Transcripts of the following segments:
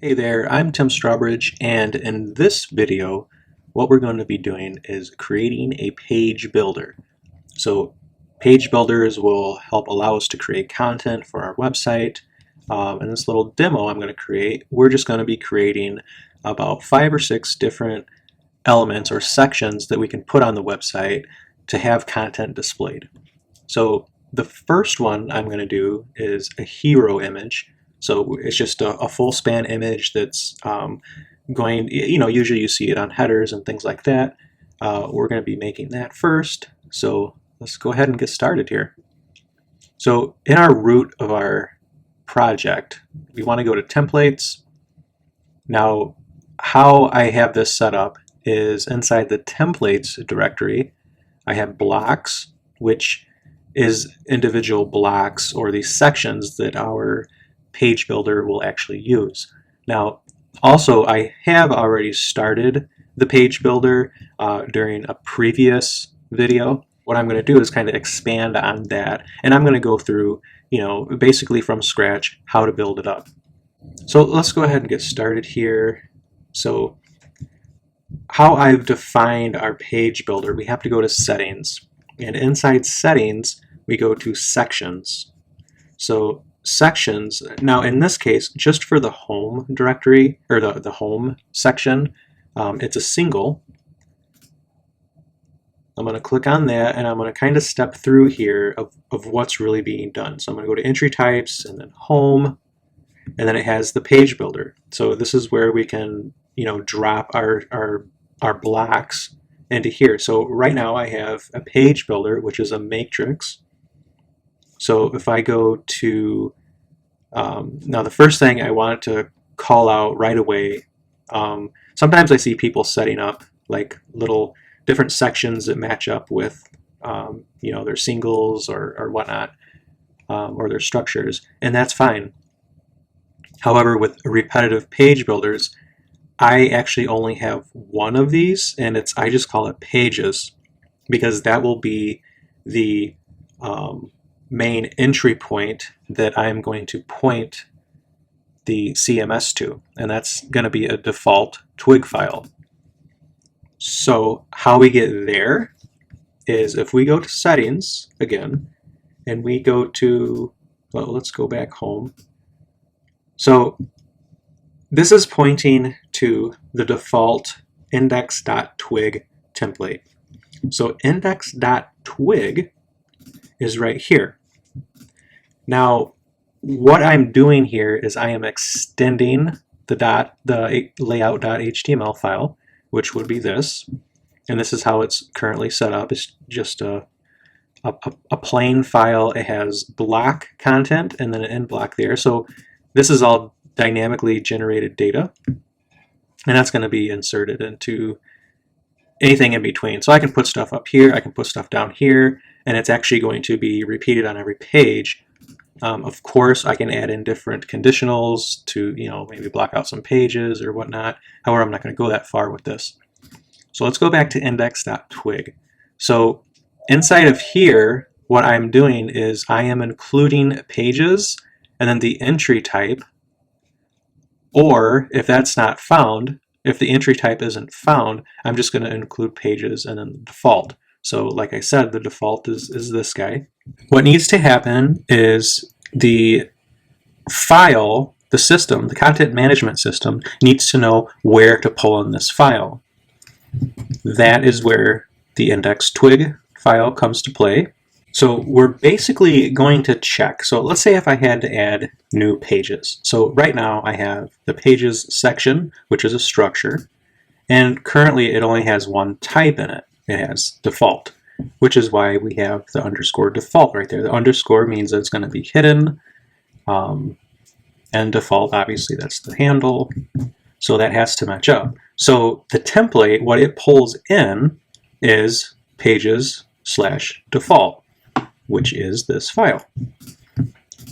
Hey there, I'm Tim Strawbridge, and in this video, what we're going to be doing is creating a page builder. So page builders will help allow us to create content for our website. In this little demo I'm going to create, we're just going to be creating about 5 or 6 different elements or sections that we can put on the website to have content displayed. So the first one I'm going to do is a hero image. So it's just a full span image that's going, usually you see it on headers and things like that. We're going to be making that first. So let's go ahead and get started here. So in our root of our project, we want to go to templates. Now, how I have this set up is inside the templates directory, I have blocks, which is individual blocks or these sections that our page builder will actually use. Now, also, I have already started the page builder during a previous video. What I'm going to do is kind of expand on that, and I'm going to go through, basically from scratch, how to build it up. So let's go ahead and get started here. So how I've defined our page builder, we have to go to settings, and inside settings, we go to sections. So sections, now in this case, just for the home directory, or the home section, it's a single. I'm going to click on that, and I'm going to kind of step through here of what's really being done. So I'm going to go to entry types, and then home, and then it has the page builder. So this is where we can, drop our blocks into here. So right now I have a page builder, which is a matrix. So if I go to, now the first thing I wanted to call out right away, sometimes I see people setting up like little different sections that match up with, their singles or whatnot, or their structures, and that's fine. However, with repetitive page builders, I actually only have one of these, and I just call it pages, because that will be the main entry point that I'm going to point the CMS to, and that's going to be a default twig file. So how we get there is if we go to settings again, and we go to, well, let's go back home. So this is pointing to the default index.twig template. So index.twig is right here. Now, what I'm doing here is I am extending the layout.html file, which would be this, and this is how it's currently set up. It's just a plain file. It has block content and then an end block there. So this is all dynamically generated data, and that's going to be inserted into anything in between. So I can put stuff up here, I can put stuff down here, and it's actually going to be repeated on every page. Of course, I can add in different conditionals to, maybe block out some pages or whatnot. However, I'm not going to go that far with this. So let's go back to index.twig. So inside of here, what I'm doing is I am including pages and then the entry type, or if that's not found, if the entry type isn't found, I'm just going to include pages and then the default. So like I said, the default is this guy. What needs to happen is the file, the system, the content management system needs to know where to pull in this file. That is where the index.twig file comes to play. So we're basically going to check. So let's say if I had to add new pages. So right now I have the pages section, which is a structure, and currently it only has one type in it. It has default, which is why we have the underscore default right there. The underscore means that it's going to be hidden, and default, obviously, that's the handle. So that has to match up. So the template, what it pulls in is pages/default, which is this file.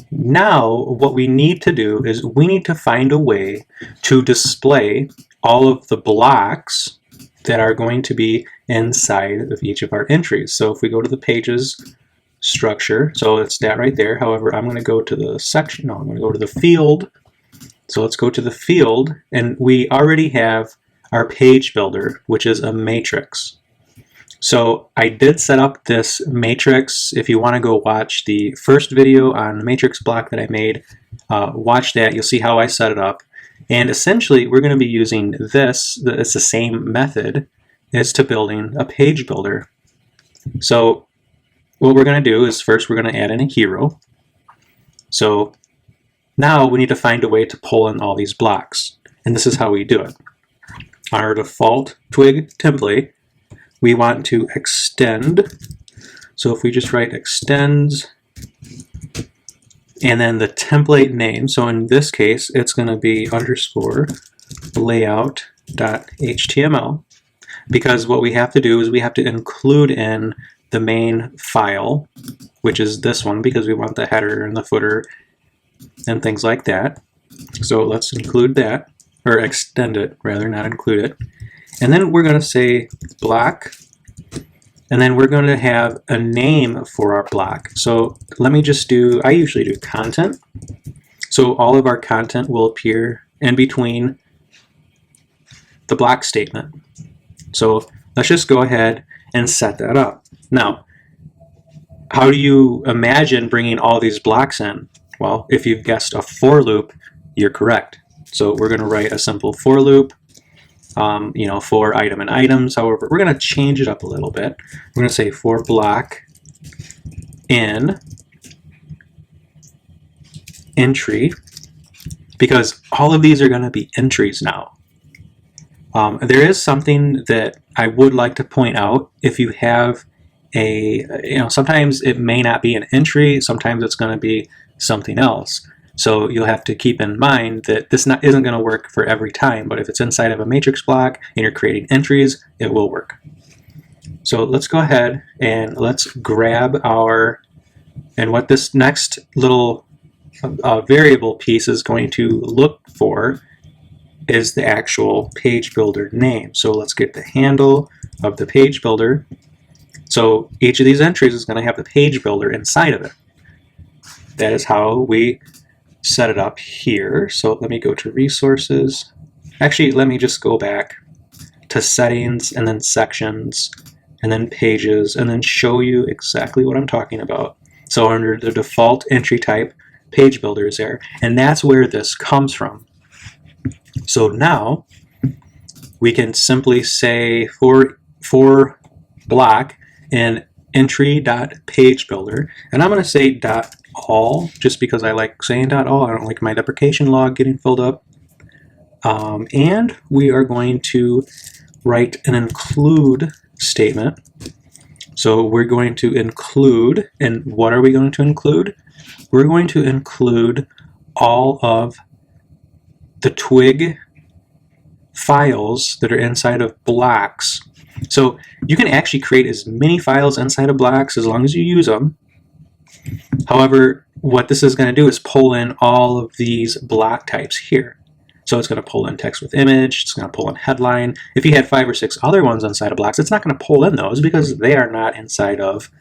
Now, what we need to do is we need to find a way to display all of the blocks that are going to be inside of each of our entries. So if we go to the pages structure, so it's that right there. However, I'm going to go to the section, no, I'm going to go to the field So let's go to the field, and we already have our page builder, which is a matrix. So I did set up this matrix. If you want to go watch the first video on the matrix block that I made, watch that. You'll see how I set it up. And essentially, we're going to be using this. It's the same method as to building a page builder. So what we're going to do is first we're going to add in a hero. So now we need to find a way to pull in all these blocks. And this is how we do it. On our default twig template, we want to extend. So if we just write extends and then the template name, so in this case it's going to be underscore layout.html, because what we have to do is we have to include in the main file, which is this one, because we want the header and the footer and things like that. So let's include that, or extend it rather, not include it. And then we're going to say block, and then we're going to have a name for our block. So let me just do, I usually do content. So all of our content will appear in between the block statement. So let's just go ahead and set that up. Now, how do you imagine bringing all these blocks in? Well, if you've guessed a for loop, you're correct. So we're going to write a simple for loop, for item and items. However, we're going to change it up a little bit. We're going to say for block in entry, because all of these are going to be entries now. There is something that I would like to point out. If you have sometimes it may not be an entry, sometimes it's going to be something else. So you'll have to keep in mind that this isn't going to work for every time, but if it's inside of a matrix block and you're creating entries, it will work. So let's go ahead and let's grab and what this next little variable piece is going to look for is the actual page builder name. So let's get the handle of the page builder. So each of these entries is going to have the page builder inside of it. That is how we set it up here. So let me go to resources. Actually, let me just go back to settings and then sections and then pages and then show you exactly what I'm talking about. So under the default entry type, page builder is there, and that's where this comes from. So now we can simply say for block in entry.pagebuilder, and I'm going to say .all just because I like saying .all. I don't like my deprecation log getting filled up. And we are going to write an include statement. So we're going to include, and what are we going to include? We're going to include all of the twig files that are inside of blocks. So you can actually create as many files inside of blocks as long as you use them. However, what this is going to do is pull in all of these block types here. So it's going to pull in text with image, it's going to pull in headline. If you had 5 or 6 other ones inside of blocks, it's not going to pull in those because they are not inside of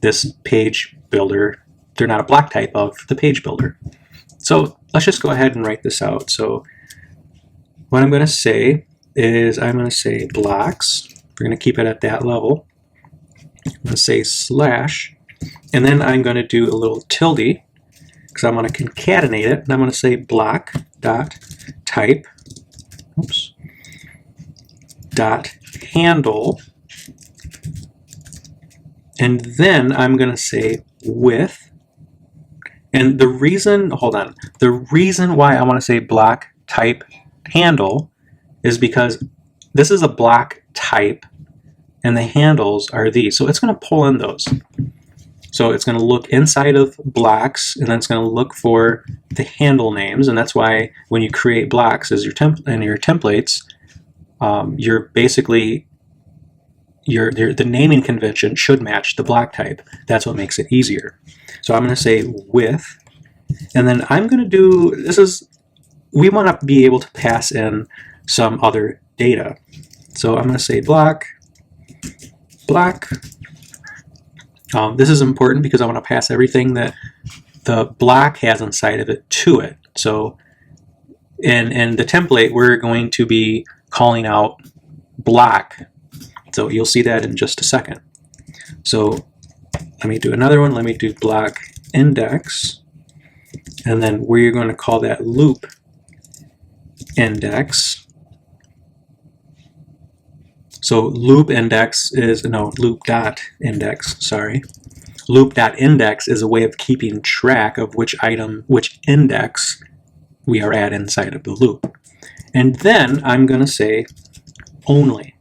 this page builder. They're not a block type of the page builder. So let's just go ahead and write this out. So what I'm going to say is I'm going to say blocks. We're going to keep it at that level. I'm going to say slash, and then I'm going to do a little tilde because I'm going to concatenate it, and I'm going to say block dot type, dot handle, and then I'm going to say with. And the reason, the reason why I want to say block type handle is because this is a block type and the handles are these. So it's going to pull in those. So it's going to look inside of blocks and then it's going to look for the handle names. And that's why when you create blocks as your templates, you're basically, the naming convention should match the block type. That's what makes it easier. So I'm going to say with, and then I'm going to do, we want to be able to pass in some other data. So I'm going to say block. This is important because I want to pass everything that the block has inside of it to it. So in the template, we're going to be calling out block. So you'll see that in just a second. So let me do another one. Let me do block index. And then we're going to call that loop index. So loop index is, no, loop dot index, sorry. Loop dot index is a way of keeping track of which item, which index we are at inside of the loop. And then I'm going to say only.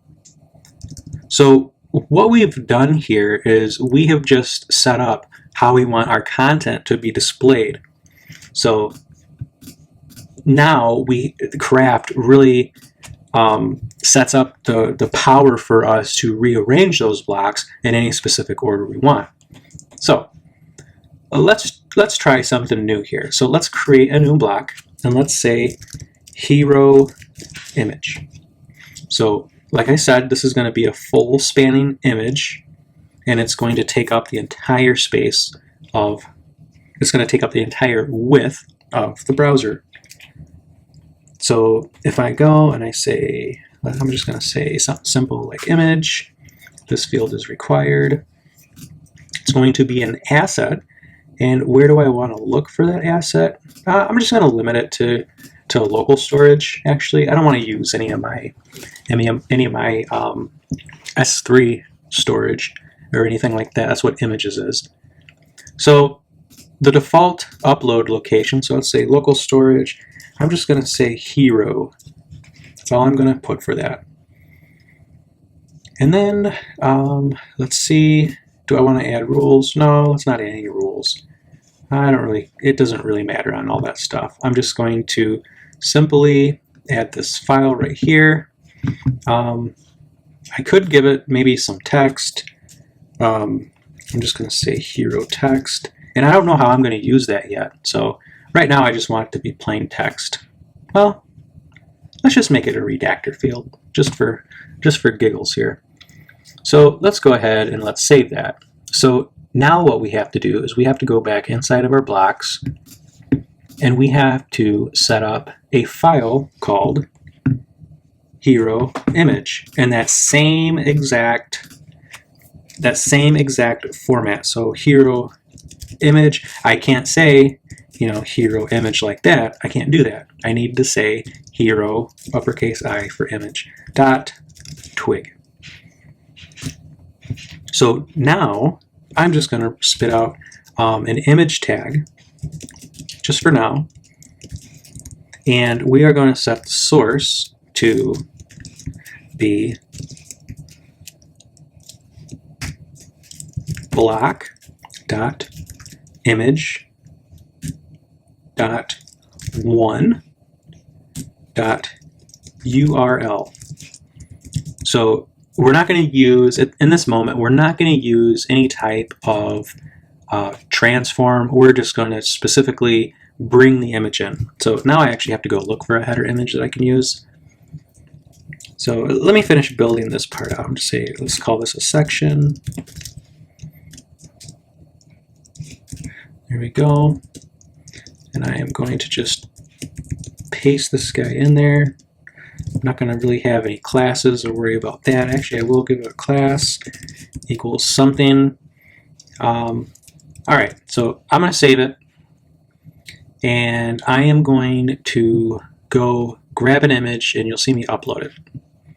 So what we've done here is we have just set up how we want our content to be displayed. So now Craft really sets up the power for us to rearrange those blocks in any specific order we want. So let's try something new here. So let's create a new block, and let's say hero image. So like I said, this is going to be a full spanning image, and it's going to take up the entire space of, it's going to take up the entire width of the browser. So if I go and I say, I'm just going to say something simple like image, this field is required. It's going to be an asset. And where do I want to look for that asset? I'm just going to limit it to local storage. Actually, I don't want to use any of my S3 storage or anything like that. That's what images is. So the default upload location, so let's say local storage, I'm just going to say hero. That's all I'm going to put for that. And then let's see, do I want to add rules? No, let's not add any rules. It doesn't really matter on all that stuff. I'm just going to simply add this file right here. I could give it maybe some text. I'm just going to say hero text. And I don't know how I'm going to use that yet. So right now I just want it to be plain text. Well, let's just make it a redactor field just for giggles here. So let's go ahead and let's save that. So now what we have to do is we have to go back inside of our blocks, and we have to set up a file called hero image, and that same exact format. So hero image, I can't say, hero image like that. I can't do that. I need to say hero uppercase I for image dot twig. So now I'm just going to spit out an image tag just for now, and we are going to set the source to be block dot image dot one dot URL. So we're not going to use, in this moment, we're not going to use any type of transform. We're just going to specifically bring the image in. So now I actually have to go look for a header image that I can use. So let me finish building this part out. I'm just say, let's call this a section. There we go. And I am going to just paste this guy in there. I'm not going to really have any classes or worry about that. Actually, I will give it a class equals something. All right, so I'm going to save it, and I am going to go grab an image, and you'll see me upload it.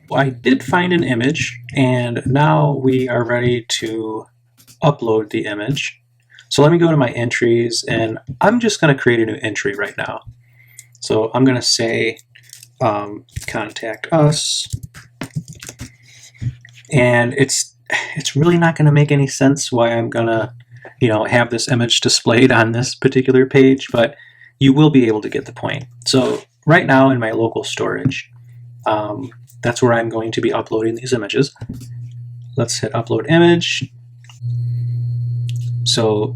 Well, I did find an image, and now we are ready to upload the image. So let me go to my entries, and I'm just going to create a new entry right now. So I'm going to say contact us, and it's really not going to make any sense why I'm going to have this image displayed on this particular page, but you will be able to get the point. So right now in my local storage, that's where I'm going to be uploading these images. Let's hit upload image. So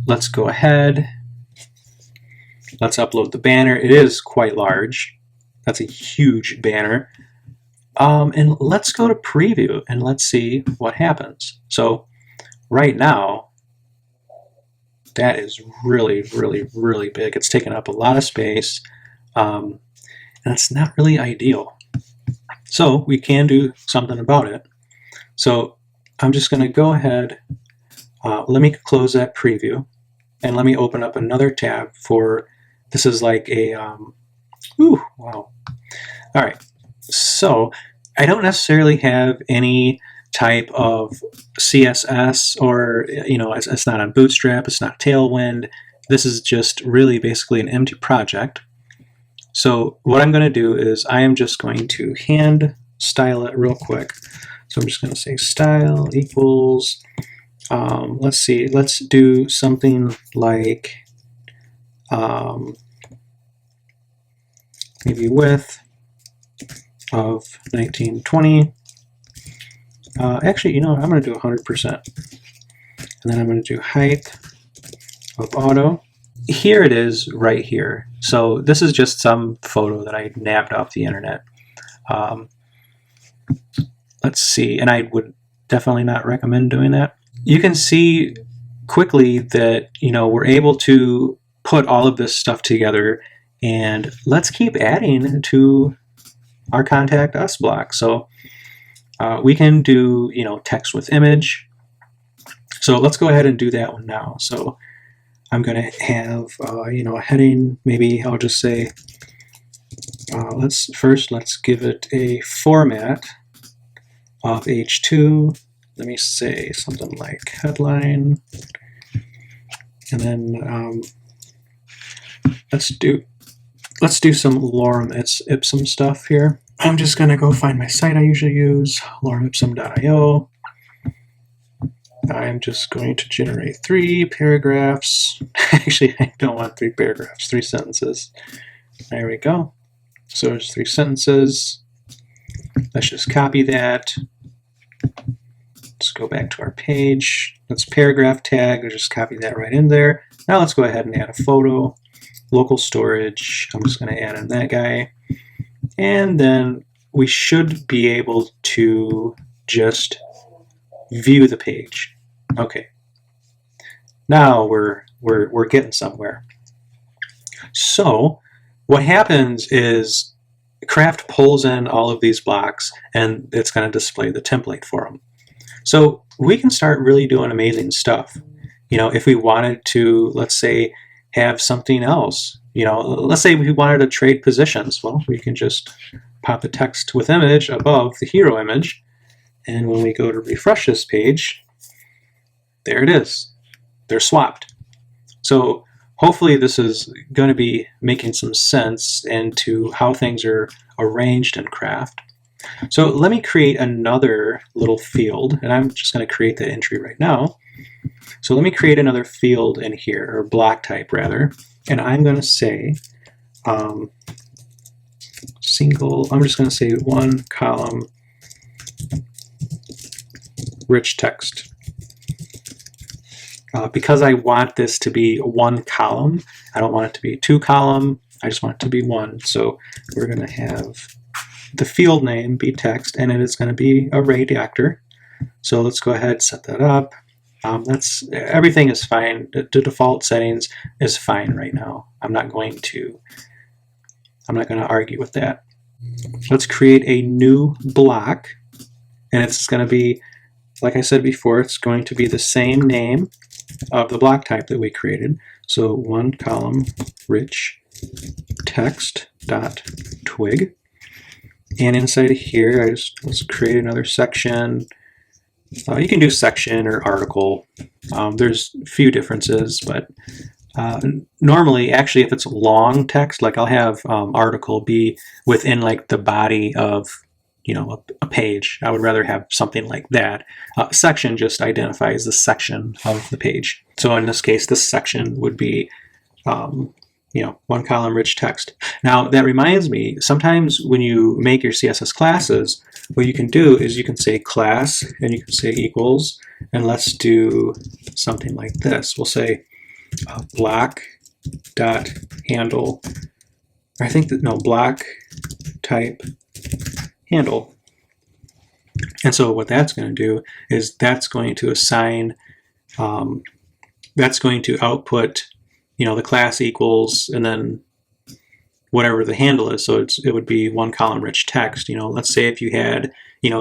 let's go ahead. Let's upload the banner. It is quite large. That's a huge banner. And let's go to preview and let's see what happens. So right now, that is really, really, really big. It's taken up a lot of space. That's not really ideal. So we can do something about it. So I'm just going to go ahead, let me close that preview, and let me open up another tab for, this is like a, ooh, wow. All right, so I don't necessarily have any type of CSS, or, you know, it's not on Bootstrap, it's not Tailwind. This is just really basically an empty project. So what I'm going to do is I am just going to hand style it real quick. So I'm just going to say style equals, let's see, let's do something like maybe width of 1920. Actually, you know what, I'm going to do 100%. And then I'm going to do height of auto. Here it is right here. So this is just some photo that I nabbed off the internet. Let's see, and I would definitely not recommend doing that. You can see quickly that, you know, we're able to put all of this stuff together, and let's keep adding to our Contact Us block. So we can do, you know, text with image. So let's go ahead and do that one now. So I'm going to have, you know, a heading. Maybe I'll just say, let's give it a format of H2. Let me say something like headline, and then let's do some lorem ipsum stuff here. I'm just going to go find my site I usually use, loremipsum.io. I'm just going to generate 3 paragraphs. Actually, I don't want 3 paragraphs, 3 sentences. There we go. So there's 3 sentences. Let's just copy that. Let's go back to our page. Let's paragraph tag. I'll just copy that right in there. Now let's go ahead and add a photo. Local storage. I'm just going to add in that guy. And then we should be able to just view the page. Okay. Now we're getting somewhere. So what happens is Craft pulls in all of these blocks, and it's going to display the template for them. So we can start really doing amazing stuff. You know, if we wanted to, let's say, have something else, you know, let's say we wanted to trade positions. Well, we can just pop the text with image above the hero image. And when we go to refresh this page, there it is. They're swapped. So hopefully this is going to be making some sense into how things are arranged in Craft. So let me create another little field, and I'm just going to create the entry right now. So let me create another field in here, or block type rather, and I'm going to say single, I'm just going to say 1 column rich text. Because I want this to be 1 column, I don't want it to be 2 column, I just want it to be 1. So we're going to have the field name be text, and it is going to be array doctor. So let's go ahead and set that up. Everything is fine. The default settings is fine right now. I'm not going to argue with that. Let's create a new block, and it's going to be, like I said before, it's going to be the same name of the block type that we created. So 1 column rich text dot twig, and inside of here let's create another section. You can do section or article. There's a few differences, but normally, actually, if it's long text, like I'll have article be within like the body of, you know, a page. I would rather have something like that. Section just identifies the section of the page. So in this case, this section would be, you know, 1 column rich text. Now that reminds me, sometimes when you make your CSS classes, what you can do is you can say class, and you can say equals, and let's do something like this. We'll say block dot handle. I think that, no, block type handle. And so what that's going to do is that's going to assign, that's going to output, you know, the class equals, and then whatever the handle is. So it would be one column rich text. Let's say if you had,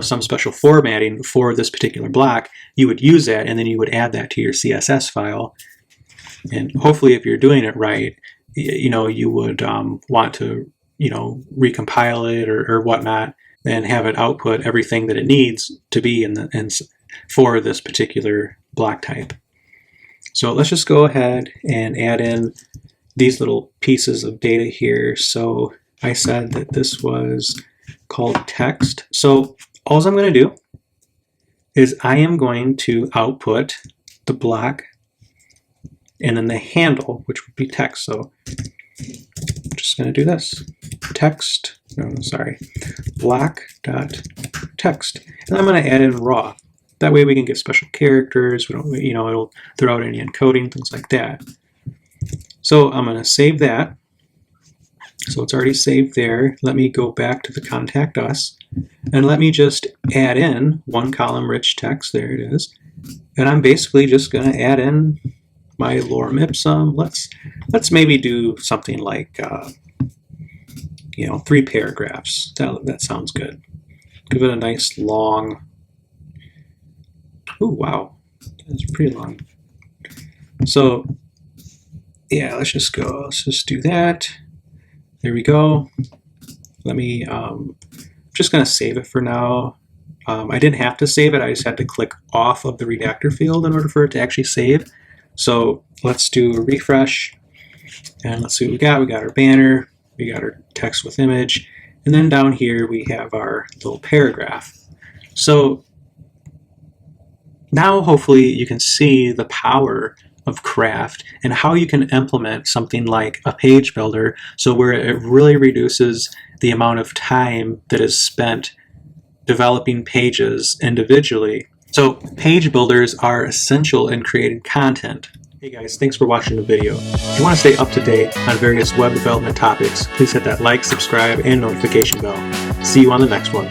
some special formatting for this particular block, you would use that, and then you would add that to your CSS file. And hopefully, if you're doing it right, you would want to, recompile it or whatnot, and have it output everything that it needs to be for this particular block type. So let's just go ahead and add in these little pieces of data here. So I said that this was called text. So all I'm going to do is I am going to output the block and then the handle, which would be text. So I'm just going to do this. block.text. And I'm going to add in raw. That way we can get special characters. We don't, it'll throw out any encoding, things like that. So I'm going to save that. So it's already saved there. Let me go back to the contact us, and let me just add in one column rich text. There it is. And I'm basically just going to add in my lorem ipsum. Let's maybe do something like 3 paragraphs. That sounds good. Give it a nice long. Oh wow, that's pretty long. So yeah, let's just do that. There we go. Let me, I'm just going to save it for now. I didn't have to save it. I just had to click off of the redactor field in order for it to actually save. So let's do a refresh, and let's see what we got. We got our banner, we got our text with image, and then down here we have our little paragraph. So now hopefully you can see the power of Craft and how you can implement something like a page builder, so where it really reduces the amount of time that is spent developing pages individually. So page builders are essential in creating content. Hey guys, thanks for watching the video. If you want to stay up to date on various web development topics, please hit that like, subscribe, and notification bell. See you on the next one.